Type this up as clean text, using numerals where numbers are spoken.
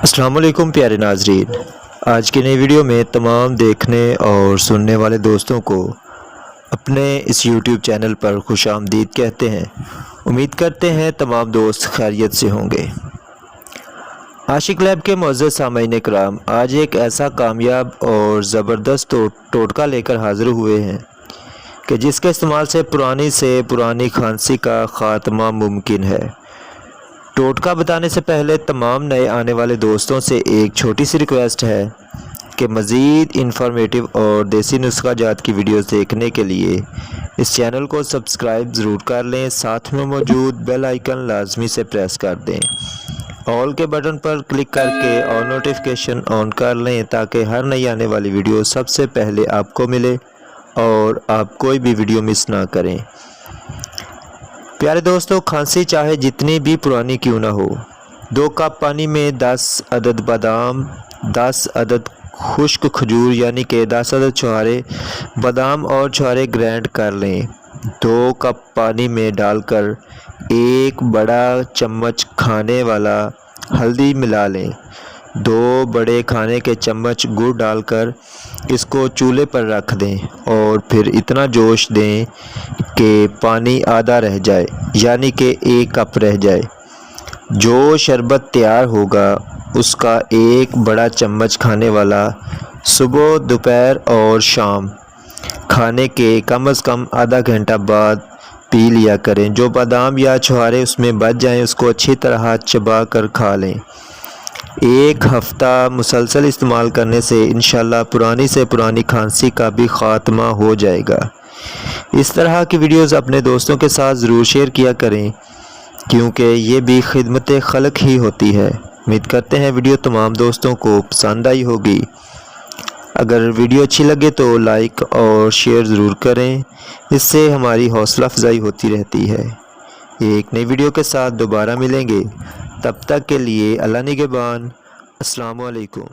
अस्सलाम वालेकुम प्यारे नाजरीन। आज की नई वीडियो में तमाम देखने और सुनने वाले दोस्तों को अपने इस YouTube चैनल पर खुशामदीद कहते हैं। उम्मीद करते हैं तमाम दोस्त खैरियत से होंगे। आशिक लैब के मुअज़्ज़ज़ सामईन कराम, आज एक ऐसा कामयाब और ज़बरदस्त टोटका लेकर हाज़िर हुए हैं कि जिसके इस्तेमाल से पुरानी खांसी का ख़ात्मा मुमकिन है। टोटका बताने से पहले तमाम नए आने वाले दोस्तों से एक छोटी सी रिक्वेस्ट है कि मज़ीद इंफॉर्मेटिव और देसी नुस्खा जात की वीडियोस देखने के लिए इस चैनल को सब्सक्राइब ज़रूर कर लें। साथ में मौजूद बेल आइकन लाजमी से प्रेस कर दें। ऑल के बटन पर क्लिक करके और नोटिफिकेशन ऑन कर लें ताकि हर नई आने वाली वीडियो सबसे पहले आपको मिले और आप कोई भी वीडियो मिस ना करें। प्यारे दोस्तों, खांसी चाहे जितनी भी पुरानी क्यों ना हो, 2 कप पानी में 10 अदद बादाम, 10 अदद खुश्क खजूर यानी कि 10 अदद छुहारे बादाम और छुहारे ग्राइंड कर लें। 2 कप पानी में डालकर 1 बड़ा चम्मच खाने वाला हल्दी मिला लें। 2 बड़े खाने के चम्मच गुड़ डालकर इसको चूल्हे पर रख दें और फिर इतना जोश दें कि पानी आधा रह जाए यानी कि 1 कप रह जाए। जो शरबत तैयार होगा उसका 1 बड़ा चम्मच खाने वाला सुबह, दोपहर और शाम खाने के कम से कम आधा घंटा बाद पी लिया करें। जो बादाम या छुहारे उसमें बच जाएं उसको अच्छी तरह चबा कर खा लें। 1 हफ़्ता मुसलसल इस्तेमाल करने से इंशाल्लाह पुरानी से पुरानी खांसी का भी ख़ात्मा हो जाएगा। इस तरह की वीडियोस अपने दोस्तों के साथ ज़रूर शेयर किया करें क्योंकि ये भी खिदमत खल्क ही होती है। उम्मीद करते हैं वीडियो तमाम दोस्तों को पसंद आई होगी। अगर वीडियो अच्छी लगे तो लाइक और शेयर ज़रूर करें, इससे हमारी हौसला अफजाई होती रहती है। एक नई वीडियो के साथ दोबारा मिलेंगे, तब तक के लिए अल्लाह निगहबान। अस्सलामु अलैकुम।